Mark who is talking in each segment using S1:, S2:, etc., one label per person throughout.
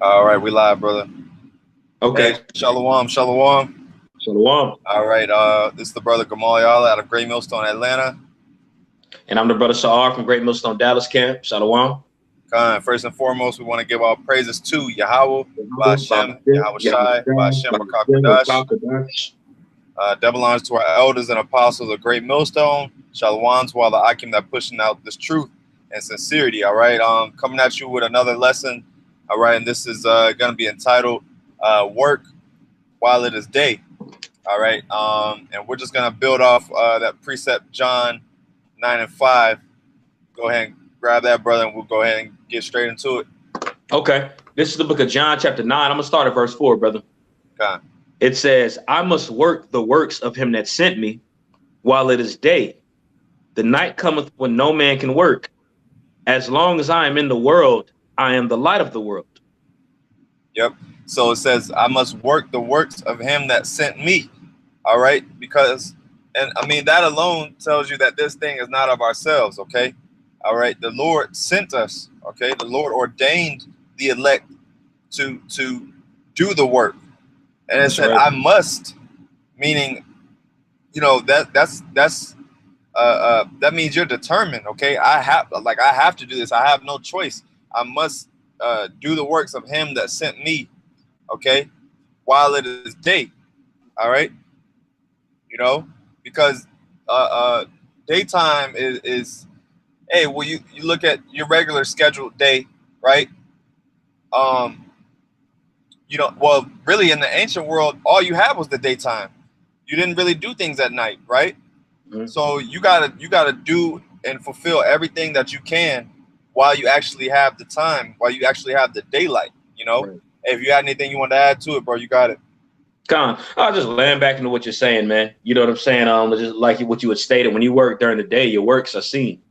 S1: All right, we live, brother. Hey,
S2: Okay.
S1: shalom, shalom.
S2: Shalom.
S1: All right, this is the brother Gmsdallas out of Great Millstone, Atlanta.
S2: And I'm the brother Shahar from Great Millstone Dallas camp. Shalom.
S1: First and foremost, we want to give our praises to Yahweh, Bashem, Yahweh Shai, Bashem, Rakakadash. Double honors to our elders and apostles of Great Millstone. Shalom to all the Akim that pushing out this truth and sincerity. All right, coming at you with another lesson. All right, and this is going to be entitled "Work While It Is Day." All right, and we're just gonna build off that precept John 9 and 5. Go ahead and grab that, brother, and we'll go ahead and get straight into it.
S2: Okay. This is the book of John, chapter 9. I'm gonna start at verse 4, brother.
S1: Okay.
S2: It says, I must work the works of him that sent me while it is day. The night cometh when no man can work. As long as I am in the world, I am the light of the world.
S1: Yep. So it says, I must work the works of him that sent me. All right, because, and I mean, that alone tells you that this thing is not of ourselves. Okay. All right. The Lord sent us. Okay. The Lord ordained the elect to do the work, and it
S2: That's
S1: said,
S2: right.
S1: I must, meaning, that means you're determined. Okay, I have to do this. I have no choice. I must do the works of him that sent me. Okay, while it is day. All right, because daytime is hey, well, you look at your regular scheduled day, right? um well, really, in the ancient world, all you had was the daytime. You didn't really do things at night, right?
S2: Mhm.
S1: So you gotta do and fulfill everything that you can while you actually have the time, while you actually have the daylight.
S2: Right.
S1: If you had anything you want to add to it, bro, you got it.
S2: Con, I'll just land back into what you're saying, man. You know what I'm saying? Just like what you had stated, when you work during the day, your works are seen.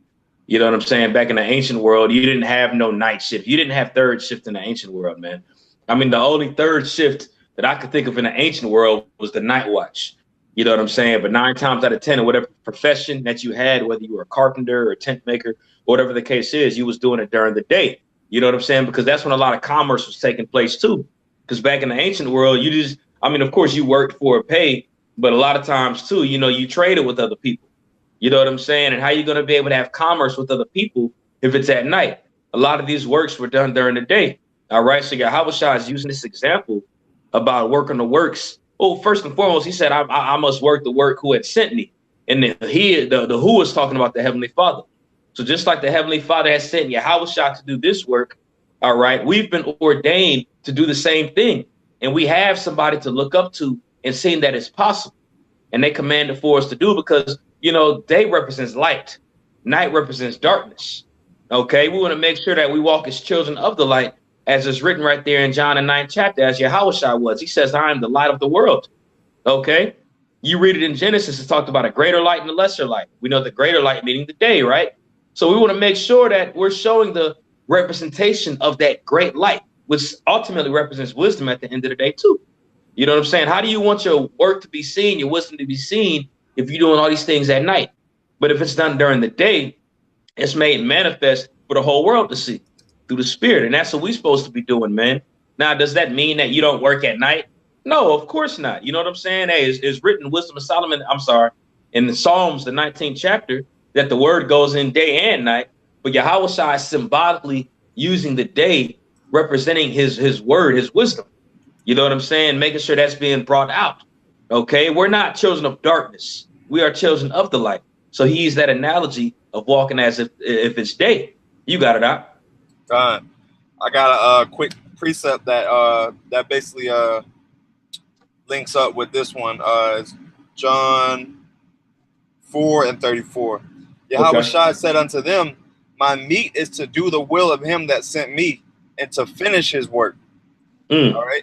S2: You know what I'm saying? Back in the ancient world, you didn't have no night shift. You didn't have third shift in the ancient world, man. I mean, the only third shift that I could think of in the ancient world was the night watch. You know what I'm saying? But 9 times out of 10, in whatever profession that you had, whether you were a carpenter or a tent maker, whatever the case is, you was doing it during the day. You know what I'm saying? Because that's when a lot of commerce was taking place too. Because back in the ancient world, I mean, of course, you worked for a pay, but a lot of times too, you traded with other people. You know what I'm saying? And how you going to be able to have commerce with other people if it's at night? A lot of these works were done during the day. All right. So Yahweh Shah is using this example about working the works. Oh, first and foremost, he said, I must work the work who had sent me. And the who is talking about the Heavenly Father. So just like the Heavenly Father has sent Yahweh Shah to do this work, all right, we've been ordained to do the same thing. And we have somebody to look up to and seeing that it's possible. And they commanded for us to do because day represents light, night represents darkness. Okay, we want to make sure that we walk as children of the light, as is written right there in John the 9th chapter, as Yahushua was. He says, I am the light of the world. Okay, you read it in Genesis, it talked about a greater light and a lesser light. We know the greater light meaning the day, right? So we want to make sure that we're showing the representation of that great light, which ultimately represents wisdom at the end of the day, too. You know what I'm saying? How do you want your work to be seen, your wisdom to be seen, if you're doing all these things at night? But if it's done during the day, it's made manifest for the whole world to see through the spirit. And that's what we're supposed to be doing, man. Now, does that mean that you don't work at night? No, of course not. You know what I'm saying? Hey, it's written Wisdom of Solomon, I'm sorry, in the Psalms, the 19th chapter, that the word goes in day and night. But Yahweh Shai is symbolically using the day, representing his word, his wisdom. You know what I'm saying? Making sure that's being brought out. Okay. We're not children of darkness. We are children of the light. So he used that analogy of walking as if it's day. You got it out.
S1: I got a quick precept that basically links up with this one. It's John 4:34. Yahweh
S2: Okay.
S1: Shai said unto them, my meat is to do the will of him that sent me and to finish his work. All
S2: Mm.
S1: right.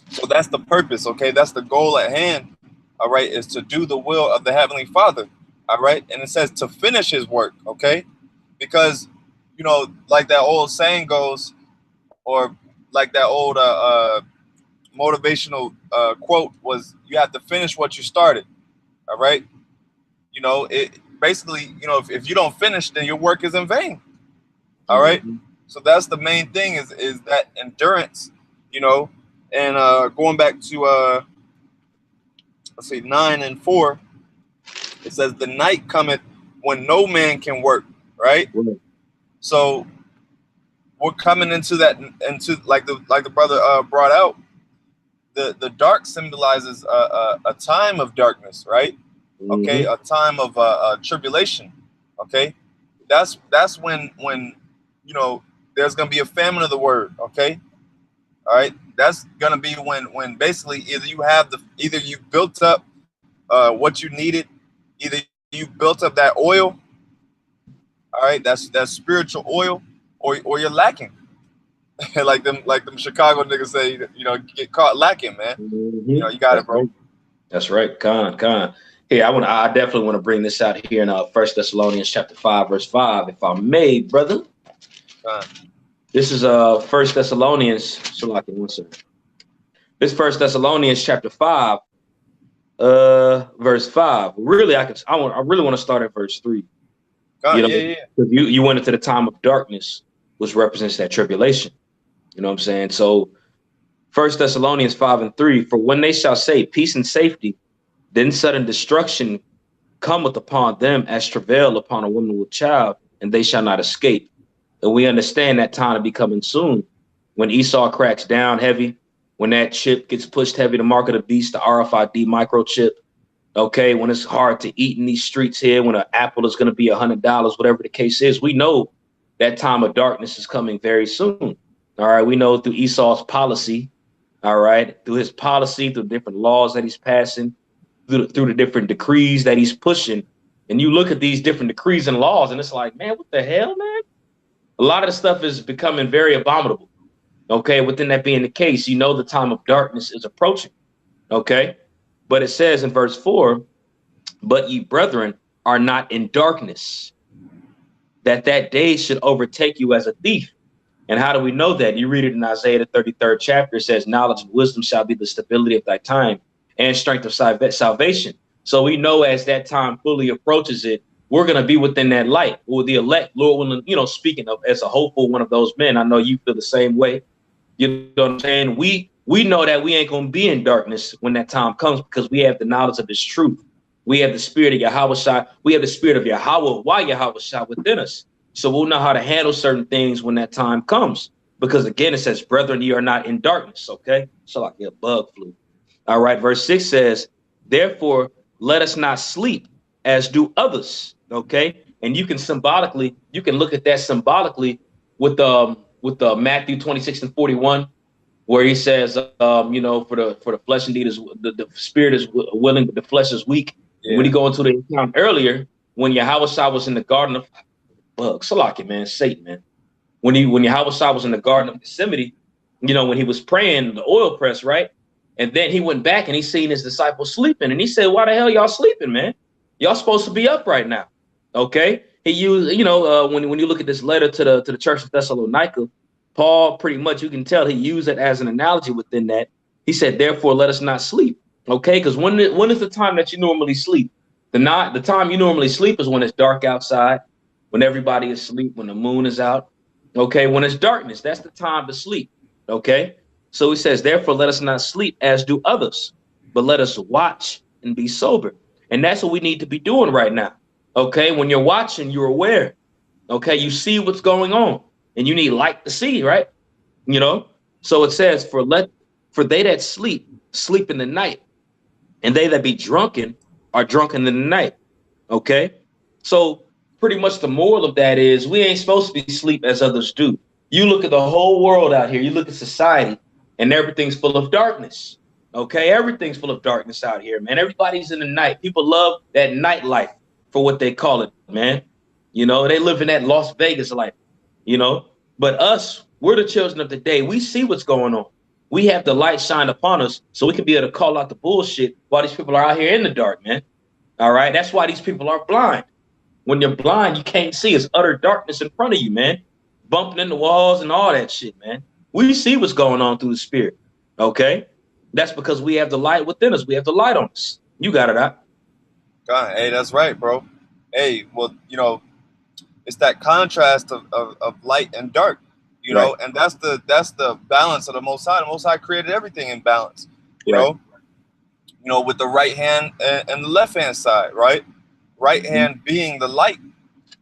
S1: So that's the purpose, okay? That's the goal at hand, all right, is to do the will of the Heavenly Father, all right? And it says to finish his work, okay? Because, like that old saying goes, or like that old motivational quote was, you have to finish what you started, all right? It basically, if you don't finish, then your work is in vain, all right?
S2: Mm-hmm.
S1: So that's the main thing is that endurance, you know. And going back to let's see, 9:4, it says the night cometh when no man can work, right? So we're coming into that, into like the brother brought out, the dark symbolizes a time of darkness, right? Okay, a time of tribulation. Okay, that's when you know there's gonna be a famine of the word. Okay, all right, that's gonna be when basically either you built up what you needed, either you built up that oil, all right, that's spiritual oil, or you're lacking. like them Chicago niggas say, you know, get caught lacking, man. You know, you got it, bro.
S2: That's right. Con. Here, I definitely want to bring this out here in 1 Thessalonians chapter 5, verse 5, if I may, brother. This is 1 Thessalonians. This 1 Thessalonians chapter 5, verse 5. Really, I really want to start at verse 3. You went into the time of darkness, which represents that tribulation. You know what I'm saying? So 1 Thessalonians 5:3, for when they shall say peace and safety, then sudden destruction cometh upon them as travail upon a woman with child, and they shall not escape. And we understand that time to be coming soon. When Esau cracks down heavy, when that chip gets pushed heavy, the mark of the beast, the RFID microchip. Okay, when it's hard to eat in these streets here, when an apple is going to be $100, whatever the case is, we know that time of darkness is coming very soon. All right, we know through Esau's policy, all right, through his policy, through different laws that he's passing, through the different decrees that he's pushing. And you look at these different decrees and laws, and it's like, man, what the hell, man? A lot of the stuff is becoming very abominable. Okay, within that being the case, you know the time of darkness is approaching. Okay, but it says in verse 4, but ye brethren are not in darkness, that day should overtake you as a thief. And how do we know that? You read it in Isaiah, the 33rd chapter. It says, knowledge and wisdom shall be the stability of thy time and strength of salvation. So we know as that time fully approaches it, we're going to be within that light, or the elect, Lord willing, you know, speaking of as a hopeful one of those men. I know you feel the same way. You know what I'm saying? We know that we ain't going to be in darkness when that time comes, because we have the knowledge of his truth. We have the spirit of Yahweh. We have the spirit of Yahweh, why Yahweh within us. So we'll know how to handle certain things when that time comes. Because again, it says, brethren, ye are not in darkness. Okay. So like a bug flu. All right. Verse 6 says, therefore, let us not sleep as do others. Okay. And you can look at that symbolically with Matthew 26:41, where he says, you know, for the flesh indeed is the spirit is willing, but the flesh is weak. Yeah. When you go into the account earlier, when Yahweh was in the garden of Salaki, man, Satan, man. When Yahweh was in the Garden of Gethsemane, you know, when he was praying the oil press, right? And then he went back and he seen his disciples sleeping. And he said, why the hell y'all sleeping, man? Y'all supposed to be up right now. Okay. He used, you know, when you look at this letter to the church of Thessalonica, Paul, pretty much, you can tell he used it as an analogy within that. He said, therefore, let us not sleep. Okay. Because when is the time that you normally sleep? The time you normally sleep is when it's dark outside, when everybody is asleep, when the moon is out. Okay, when it's darkness, that's the time to sleep. Okay, so he says, therefore, let us not sleep as do others, but let us watch and be sober. And that's what we need to be doing right now. Okay, when you're watching, you're aware. Okay, you see what's going on, and you need light to see, right? You know, so it says, for they that sleep in the night, and they that be drunken are drunken in the night. Okay, so pretty much the moral of that is we ain't supposed to be asleep as others do. You look at the whole world out here, you look at society, and everything's full of darkness. Okay, everything's full of darkness out here, man. Everybody's in the night. People love that nightlife for what they call it, man. You know, they live in that Las Vegas life, you know. But us, we're the children of the day. We see what's going on. We have the light shine upon us so we can be able to call out the bullshit while these people are out here in the dark, man. All right, that's why these people are blind. When you're blind, you can't see. It's utter darkness in front of you, man. Bumping in the walls and all that shit, man. We see what's going on through the spirit, okay? That's because we have the light within us. We have the light on us. You got it out.
S1: God, hey, that's right, bro. Hey, well, you know, it's that contrast of light and dark. You know, and that's the balance of the Most High. The Most High created everything in balance. You know, with the right hand and the left hand side, right? Right hand being the light,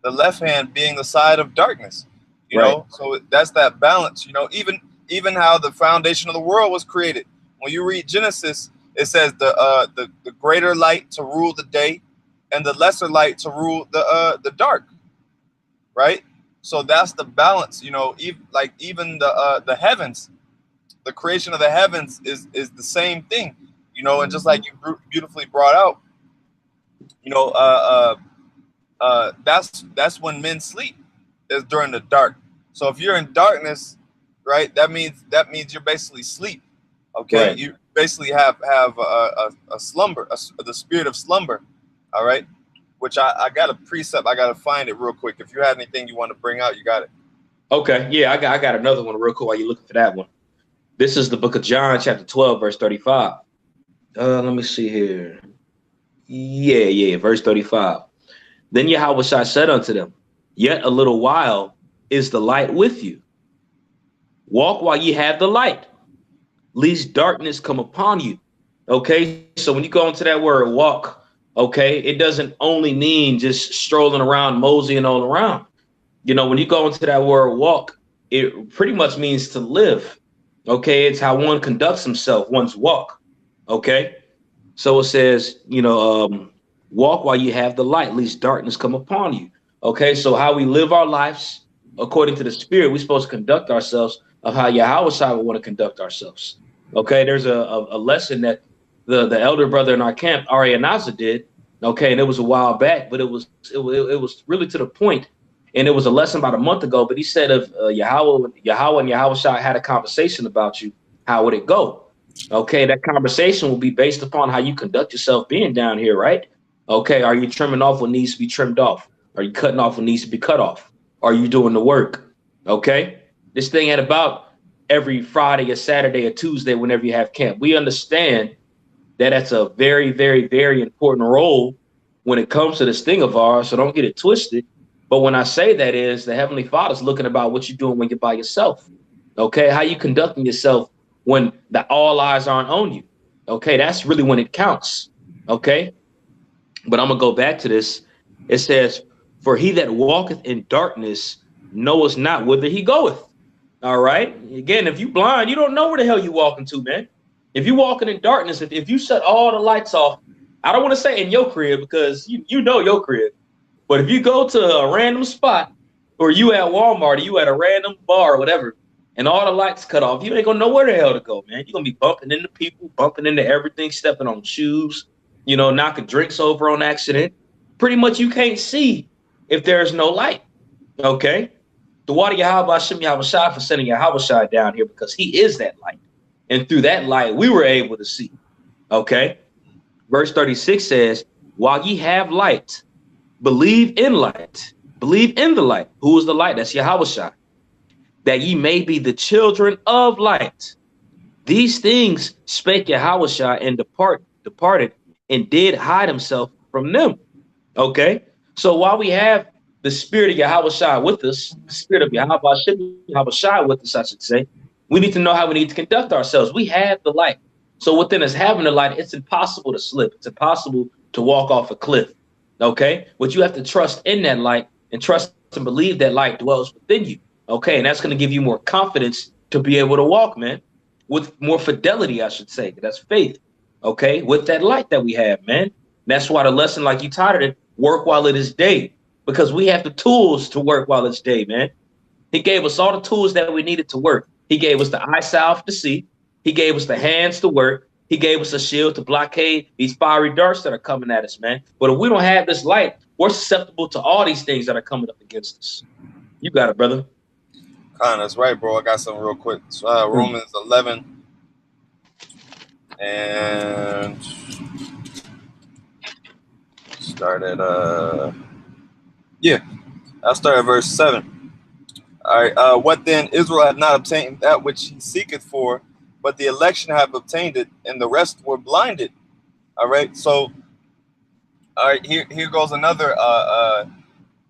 S1: the left hand being the side of darkness. You know, so that's that balance. You know, even how the foundation of the world was created. When you read Genesis, it says the greater light to rule the day, and the lesser light to rule the dark. Right. So that's the balance. You know, even the heavens, the creation of the heavens is the same thing. You know, and just like you beautifully brought out, you know, that's when men sleep, is during the dark. So if you're in darkness, right, that means you're basically asleep. Okay, you basically have a slumber, the spirit of slumber. All right, which I got a precept. I got to find it real quick. If you had anything you want to bring out, you got it.
S2: Okay, yeah, I got another one real quick while you're looking for that one. This is the book of John, chapter 12, verse 35. Let me see here. Yeah, verse 35. Then Yahweh said unto them, yet a little while is the light with you. Walk while ye have the light, lest darkness come upon you. Okay, so when you go into that word walk, okay, it doesn't only mean just strolling around, moseying all around. You know, when you go into that word walk, it pretty much means to live. Okay, it's how one conducts himself, one's walk. Okay, so it says, you know, walk while you have the light, lest darkness come upon you. Okay, so how we live our lives according to the spirit, we're supposed to conduct ourselves of how Yahweh would want to conduct ourselves. Okay, there's a lesson that the elder brother in our camp, Arianaza, did. Okay, and it was a while back, but it was really to the point. And it was a lesson about a month ago. But he said, if Yahweh and Yahweh had a conversation about you, how would it go? Okay, that conversation will be based upon how you conduct yourself being down here, right? Okay, are you trimming off what needs to be trimmed off? Are you cutting off what needs to be cut off? Are you doing the work? Okay, this thing at about every Friday or Saturday or Tuesday, whenever you have camp, we understand that that's a very, very, very important role when it comes to this thing of ours. So don't get it twisted. But when I say that is the Heavenly Father's looking about what you're doing when you're by yourself. Okay, how you conducting yourself when all eyes aren't on you. Okay, that's really when it counts. Okay, but I'm gonna go back to this. It says, for he that walketh in darkness knoweth not whither he goeth. All right, again, if you blind, you don't know where the hell you walking to, man. If you walking in darkness, if you shut all the lights off, I don't want to say in your crib, because you know your crib. But if you go to a random spot, or you at Walmart, or you at a random bar or whatever, and all the lights cut off, you ain't gonna know where the hell to go, man. You're gonna be bumping into people, bumping into everything, stepping on shoes, you know, knocking drinks over on accident. Pretty much you can't see if there's no light. Okay. The water Yahweh Hashem Yahweh Shai for sending Yahweh Shai down here, because he is that light. And through that light, we were able to see. Okay. Verse 36 says, while ye have light, believe in light, believe in the light. Who is the light? That's Yahweh Shai. That ye may be the children of light. These things spake Yahweh Shai and departed and did hide himself from them. Okay. So while we have the spirit of Yahweh Shai with us, the spirit of Yahweh Shai with us, I should say, we need to know how we need to conduct ourselves. We have the light. So within us having the light, it's impossible to slip. It's impossible to walk off a cliff. Okay. But you have to trust in that light and trust and believe that light dwells within you. Okay. And that's going to give you more confidence to be able to walk, man, with more fidelity, I should say. That's faith. Okay. With that light that we have, man. And that's why the lesson, like you titled it, work while it is day, because we have the tools to work while it's day, man. He gave us all the tools that we needed to work. He gave us the eye salve to see. He gave us the hands to work. He gave us a shield to blockade these fiery darts that are coming at us, man. But if we don't have this light, we're susceptible to all these things that are coming up against us. You got it, brother.
S1: That's right, bro. I got something real quick. Romans 11 and start at I'll start at verse 7. All right. What then? Israel had not obtained that which he seeketh for, but the election have obtained it, and the rest were blinded. All right. So, all right, here goes another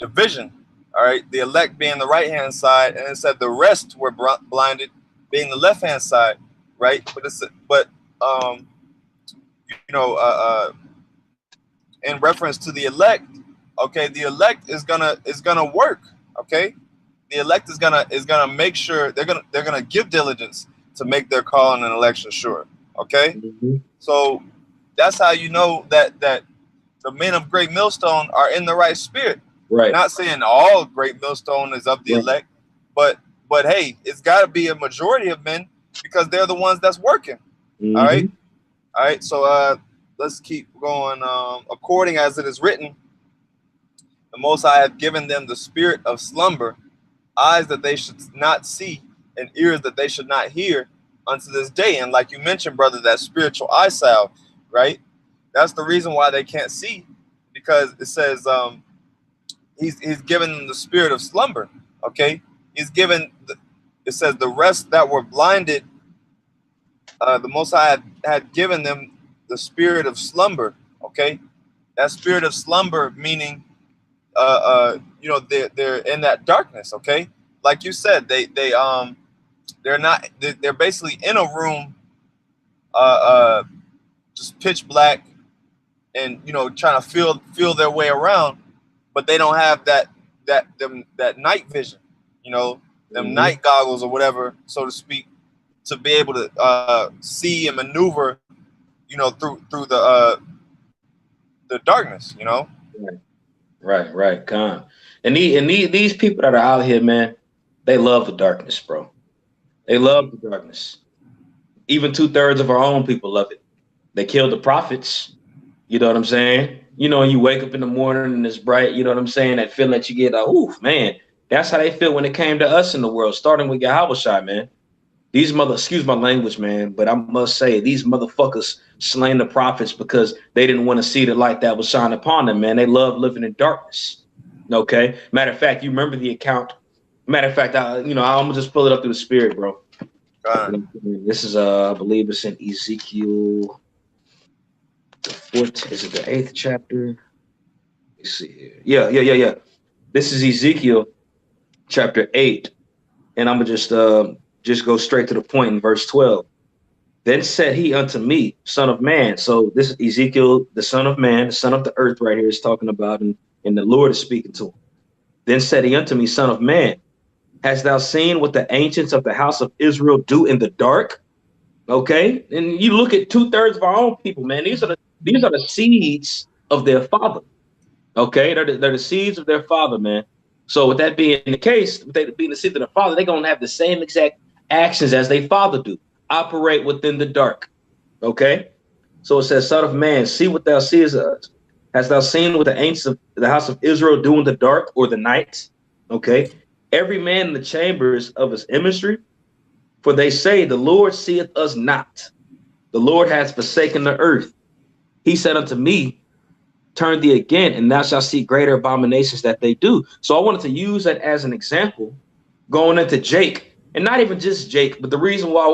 S1: division All right, the elect being the right hand side, and it said the rest were blinded, being the left hand side, right? Um, you know, in reference to the elect, okay, the elect is gonna work, okay. The elect is gonna make sure they're gonna give diligence to make their calling and election sure, okay.
S2: Mm-hmm.
S1: So that's how you know that the men of Great Millstone are in the right spirit.
S2: Right.
S1: Not saying all Great Millstone is of the elect, but hey, it's got to be a majority of men because they're the ones that's working.
S2: Mm-hmm.
S1: All right. So let's keep going. According as it is written, the Most High hath given them the spirit of slumber, eyes that they should not see, and ears that they should not hear unto this day. And like you mentioned, brother, that spiritual eye salve, right? That's the reason why they can't see, because it says he's given them the spirit of slumber. Okay, he's given. It says the rest that were blinded, the Most High had given them the spirit of slumber. Okay, that spirit of slumber meaning, they're in that darkness. Okay, like you said, they're not. They're basically in a room, just pitch black, and trying to feel their way around, but they don't have that night vision, them night goggles or whatever, so to speak, to be able to see and maneuver, through the darkness,
S2: Right. Con. And these people that are out here, man, they love the darkness, bro. They love the darkness. Even 2/3 of our own people love it. They killed the prophets. You know what I'm saying? You wake up in the morning and it's bright. You know what I'm saying? That feeling that you get, oof, man. That's how they feel when it came to us in the world, starting with Yahweh, man. These excuse my language, man, but I must say, these motherfuckers slain the prophets because they didn't want to see the light that was shining upon them, man. They love living in darkness. Okay. Matter of fact, you remember the account. Matter of fact, I'm gonna just pull it up through the spirit, bro. This is I believe it's in Ezekiel. Is it the 8th chapter? Let me see here. Yeah. This is Ezekiel chapter 8, and I'm gonna just go straight to the point in verse 12. Then said he unto me, son of man. So this is Ezekiel, the son of man, the son of the earth right here is talking about, and the Lord is speaking to him. Then said he unto me, son of man, hast thou seen what the ancients of the house of Israel do in the dark? Okay. And you look at 2/3 of our own people, man. These are the seeds of their father. Okay. They're the seeds of their father, man. So with that being the case, with they being the seed of their father, they're going to have the same exact actions as their father do, operate within the dark. Okay. So it says, son of man, see what thou seest. Hast thou seen what the ancients of the house of Israel do in the dark or the night? Okay. Every man in the chambers of his imagery, for they say, the Lord seeth us not. The Lord has forsaken the earth. He said unto me, turn thee again, and thou shalt see greater abominations that they do. So I wanted to use that as an example going into Jake, and not even just Jake, but the reason why,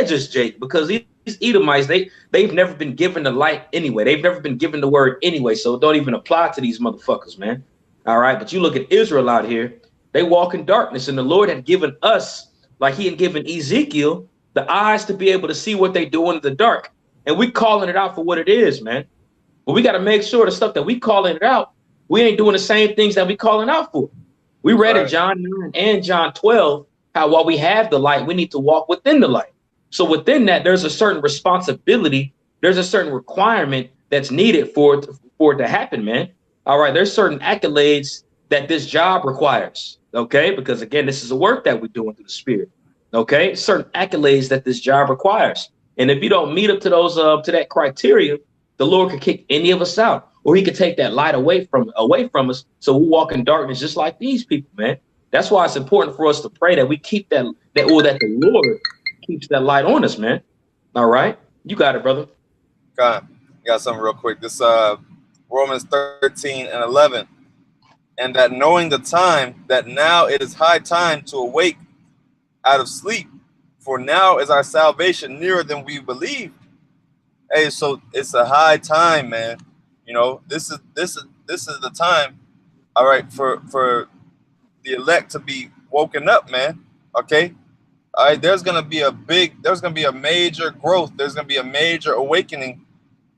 S2: just Jake, because these Edomites, they've never been given the light anyway. They've never been given the word anyway, so it don't even apply to these motherfuckers, man. All right, but you look at Israel out here, they walk in darkness, and the Lord had given us, like he had given Ezekiel, the eyes to be able to see what they do in the dark. And we calling it out for what it is, man. But we got to make sure the stuff that we calling it out, we ain't doing the same things that we calling out for. We read in John 9 and John 12 how while we have the light, we need to walk within the light. So within that, there's a certain responsibility. There's a certain requirement that's needed for it to happen, man. All right, there's certain accolades that this job requires, okay? Because again, this is a work that we're doing through the spirit, okay? Certain accolades that this job requires. And if you don't meet up to those, to that criteria, the Lord could kick any of us out, or he could take that light away from us. So we walk in darkness just like these people, man. That's why it's important for us to pray that we keep that the Lord keeps that light on us, man. All right. You got it, brother.
S1: God, I got something real quick. This Romans 13:11. And that knowing the time, that now it is high time to awake out of sleep, for now is our salvation nearer than we believed. Hey, so it's a high time, man. This is the time. All right, for the elect to be woken up, man. Okay. All right. There's gonna be a major growth. There's gonna be a major awakening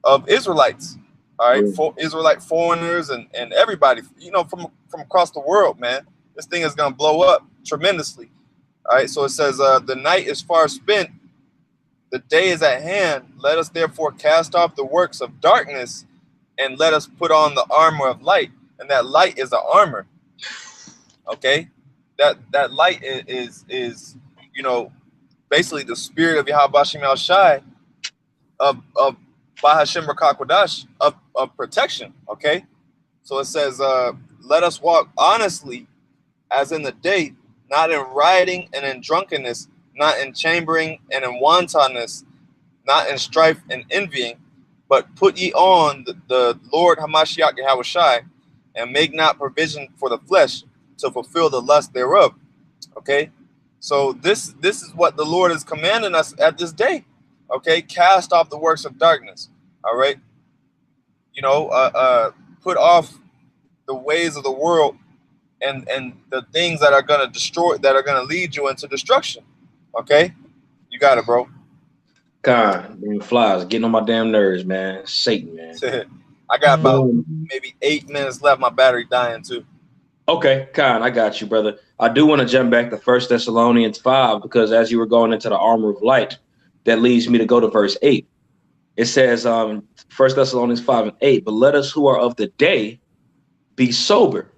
S1: of Israelites. All right, for Israelite foreigners and everybody, you know, from across the world, man. This thing is gonna blow up tremendously. All right. So it says, the night is far spent, the day is at hand. Let us therefore cast off the works of darkness, and let us put on the armor of light. And that light is the armor. Okay, that light is you know, basically the spirit of Yahweh Bashim Al Shai of Bahashim Rakakwadash of protection. Okay, so it says, let us walk honestly as in the day, not in rioting and in drunkenness, not in chambering and in wantonness, not in strife and envying, but put ye on the Lord Hamashiach Yahweh Shai, and make not provision for the flesh to fulfill the lust thereof. Okay, so this is what the Lord is commanding us at this day. Okay, cast off the works of darkness. All right, you know, put off the ways of the world and the things that are going to destroy, that are going to lead you into destruction. Okay, you got it, bro.
S2: God, them flies getting on my damn nerves, man. Satan, man.
S1: I got about maybe 8 minutes left. My battery dying too.
S2: Okay, Khan, I got you, brother. I do want to jump back to 1 Thessalonians 5, because as you were going into the armor of light, that leads me to go to verse 8. It says, 1 Thessalonians 5:8, but let us who are of the day be sober,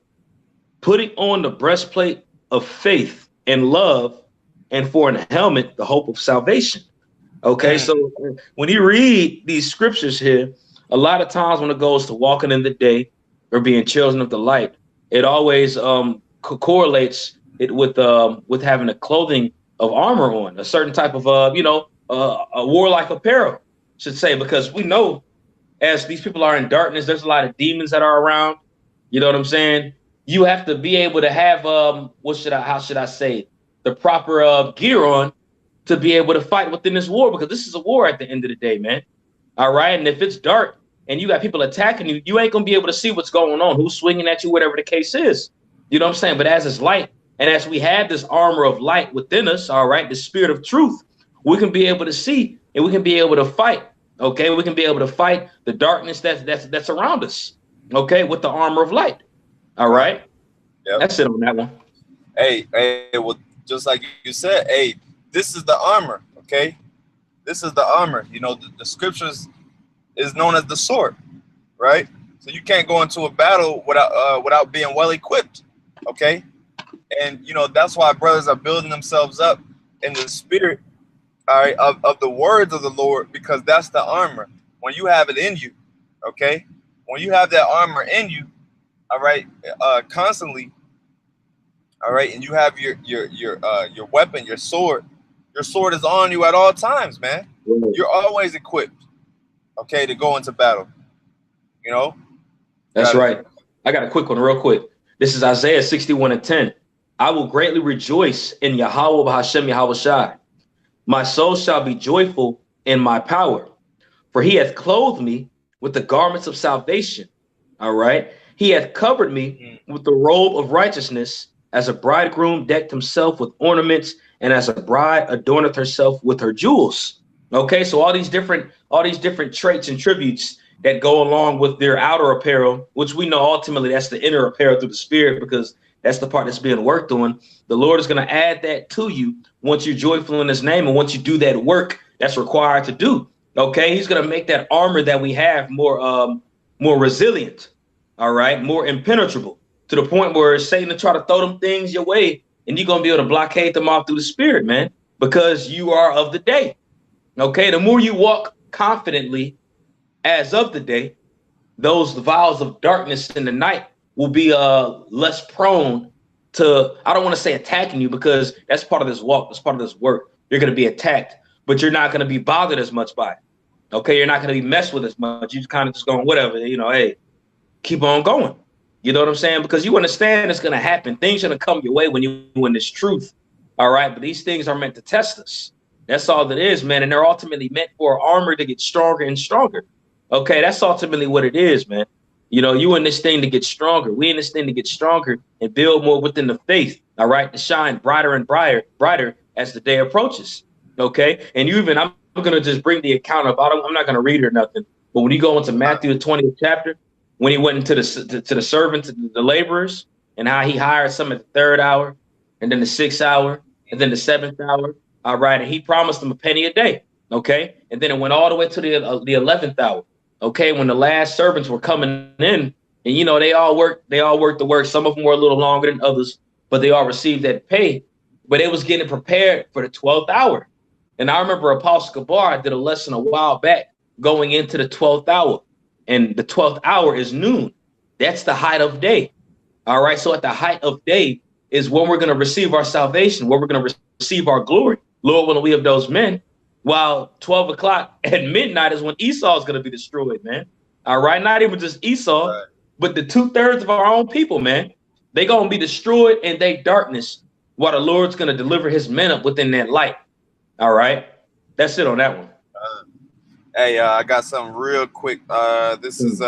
S2: putting on the breastplate of faith and love, and for an helmet, the hope of salvation. Okay, so when you read these scriptures here, a lot of times when it goes to walking in the day or being children of the light, it always correlates it with having a clothing of armor on, a certain type of a warlike apparel, should say, because we know as these people are in darkness, there's a lot of demons that are around. You know what I'm saying? You have to be able to have how should I say, the proper gear on to be able to fight within this war, because this is a war at the end of the day, man. All right. And if it's dark and you got people attacking you, you ain't going to be able to see what's going on, who's swinging at you, whatever the case is. You know what I'm saying? But as it's light, and as we have this armor of light within us, all right, the spirit of truth, we can be able to see and we can be able to fight. Okay. We can be able to fight the darkness that's around us. Okay. With the armor of light. All right. Yep. That's it on that one.
S1: Hey, well, just like you said, hey, this is the armor, okay? This is the armor. You know, the scriptures is known as the sword, right? So you can't go into a battle without being well equipped, okay? And you know, that's why brothers are building themselves up in the spirit, all right, of the words of the Lord, because that's the armor. When you have it in you, okay? When you have that armor in you, all right, constantly, all right, and you have your weapon, your sword. Your sword is on you at all times, man. You're always equipped, okay, to go into battle. You know?
S2: That's right. I got a quick one real quick. This is Isaiah 61:10. I will greatly rejoice in Yahweh B'Hashem Yahweh Shai. My soul shall be joyful in my power, for he hath clothed me with the garments of salvation. All right. He hath covered me with the robe of righteousness, as a bridegroom decked himself with ornaments, and as a bride adorneth herself with her jewels. Okay, so all these different traits and tributes that go along with their outer apparel, which we know ultimately that's the inner apparel through the spirit, because that's the part that's being worked on. The Lord is going to add that to you once you're joyful in his name, and once you do that work that's required to do. Okay, he's going to make that armor that we have more resilient, all right, more impenetrable, to the point where Satan to try to throw them things your way, and you're going to be able to blockade them off through the spirit, man, because you are of the day. Okay, the more you walk confidently as of the day, those vials of darkness in the night will be less prone to, I don't want to say attacking you, because that's part of this walk, that's part of this work. You're going to be attacked, but you're not going to be bothered as much by it. Okay, you're not going to be messed with as much. You're kind of just going, whatever, you know, hey, keep on going. You know what I'm saying? Because you understand it's going to happen. Things are going to come your way when you're in this truth. All right. But these things are meant to test us. That's all it is, man. And they're ultimately meant for armor to get stronger and stronger. Okay. That's ultimately what it is, man. You know, you in this thing to get stronger. We in this thing to get stronger and build more within the faith. All right, to shine brighter and brighter as the day approaches. Okay, and I'm gonna just bring the account up. I'm not gonna read it or nothing. But when you go into Matthew the 20th chapter, when he went into the servants, the laborers, and how he hired some at the 3rd hour, and then the 6th hour, and then the 7th hour. All right, and he promised them a penny a day. Okay, and then it went all the way to the 11th hour. Okay, when the last servants were coming in, and you know they all worked the work. Some of them were a little longer than others, but they all received that pay. But they was getting prepared for the 12th hour. And I remember Apostle Gabar did a lesson a while back going into the 12th hour, and the 12th hour is noon. That's the height of day. All right, so at the height of day is when we're going to receive our salvation, where we're going to receive our glory. Lord, when we have those men. While 12 o'clock at midnight is when Esau is going to be destroyed, man. All right. Not even just Esau, right, but the 2/3 of our own people, man. They're going to be destroyed in their darkness while the Lord's going to deliver his men up within that light. All right. That's it on that one.
S1: Hey, I got something real quick. This is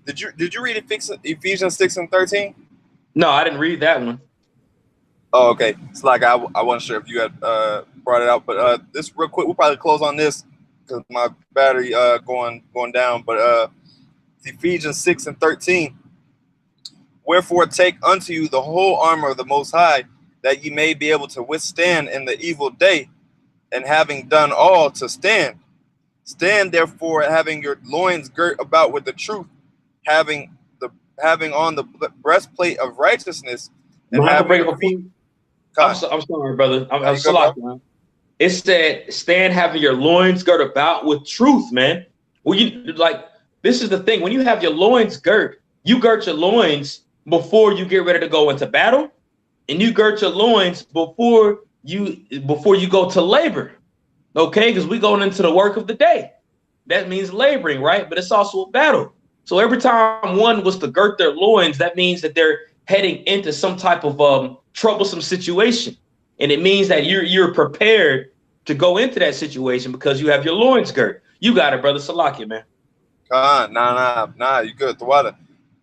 S1: did you read Ephesians 6:13?
S2: No, I didn't read that one.
S1: Oh, okay. It's like I wasn't sure if you had brought it out, but this real quick, we'll probably close on this because my battery going down. But it's Ephesians 6:13. Wherefore take unto you the whole armor of the Most High, that ye may be able to withstand in the evil day, and having done all to stand. Stand therefore, having your loins girt about with the truth, having on the breastplate of righteousness, and having your feet.
S2: I'm sorry, brother. I'm sorry. It said, stand having your loins girt about with truth, man. Well, this is the thing. When you have your loins girt, you girt your loins before you get ready to go into battle, and you girt your loins before you go to labor. Okay, because we going into the work of the day. That means laboring, right? But it's also a battle. So every time one was to girt their loins, that means that they're heading into some type of troublesome situation. And it means that you're prepared to go into that situation because you have your loins girt. You got it, brother. Salakia, man.
S1: Nah, you good, Tawada.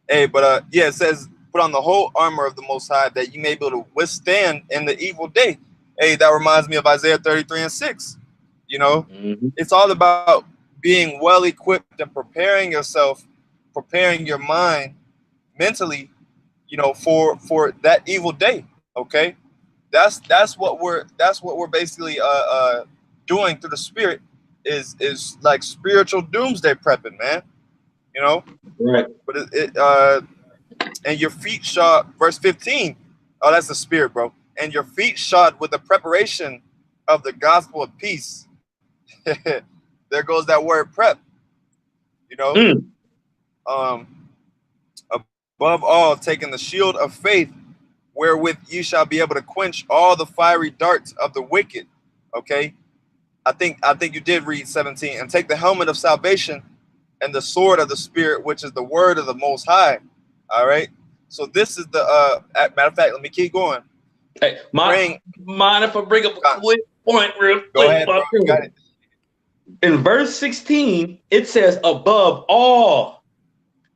S1: Hey, but yeah, it says, put on the whole armor of the Most High, that you may be able to withstand in the evil day. Hey, that reminds me of Isaiah 33:6. You know, It's all about being well equipped and preparing yourself, preparing your mind mentally, you know, for that evil day. Okay, that's what we're basically doing through the Spirit, is like spiritual doomsday prepping, man. You know,
S2: right?
S1: But and your feet shod, verse 15. Oh, that's the Spirit, bro. And your feet shod with the preparation of the gospel of peace. There goes that word prep. You know, above all, taking the shield of faith, wherewith ye shall be able to quench all the fiery darts of the wicked. Okay, I think you did read 17. And take the helmet of salvation and the sword of the Spirit, which is the word of the Most High. All right. So this is the matter of fact. Let me keep going.
S2: Hey, mind if I bring up a quick point real quick?
S1: Go ahead, bro. You got it.
S2: In verse 16, it says above all.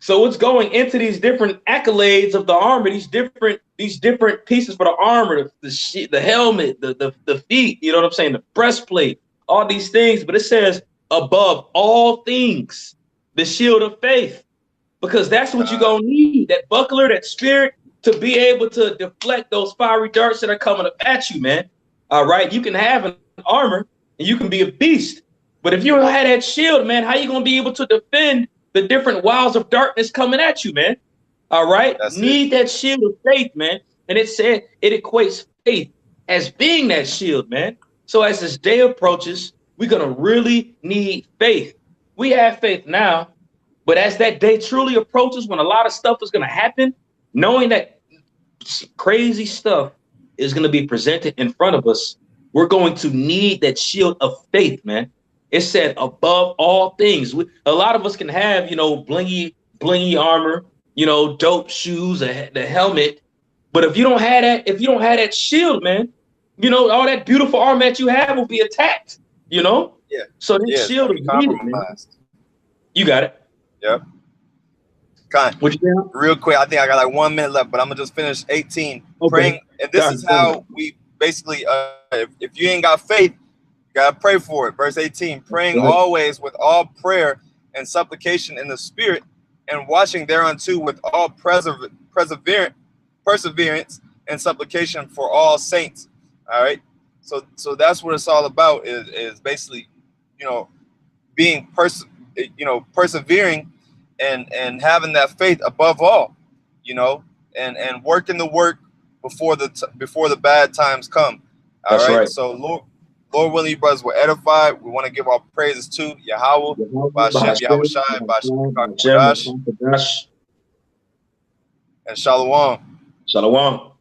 S2: So it's going into these different accolades of the armor, these different pieces for the armor, the helmet, the feet, you know what I'm saying, the breastplate, all these things. But it says above all things, the shield of faith, because that's what you're going to need, that buckler, that spirit, to be able to deflect those fiery darts that are coming up at you, man. All right. You can have an armor and you can be a beast. But if you don't have that shield, man, how you going to be able to defend the different wiles of darkness coming at you, man? All right. Need that shield of faith, man. And it said it equates faith as being that shield, man. So as this day approaches, we're going to really need faith. We have faith now, but as that day truly approaches, when a lot of stuff is going to happen, knowing that crazy stuff is going to be presented in front of us, we're going to need that shield of faith, man. It said above all things. A lot of us can have, you know, blingy armor, you know, dope shoes, the helmet. But if you don't have that shield, man, you know, all that beautiful armor that you have will be attacked, you know?
S1: Yeah.
S2: So this shield is needed, man. You got it.
S1: Yep. Real quick, I think I got like 1 minute left, but I'm gonna just finish 18. Okay. Praying, and this is how we basically, if you ain't got faith, you gotta pray for it. Verse 18, praying always with all prayer and supplication in the spirit, and watching thereunto with all perseverance and supplication for all saints. All right, so that's what it's all about. Is basically, being persevering and having that faith above all, and working the work before the bad times come. All right. So Lord willing, you brothers were edified. We want to give our praises to Yahweh, Ba'Shem, Yahweh Shai, Ba'Shem, and Shalom.
S2: Shalom.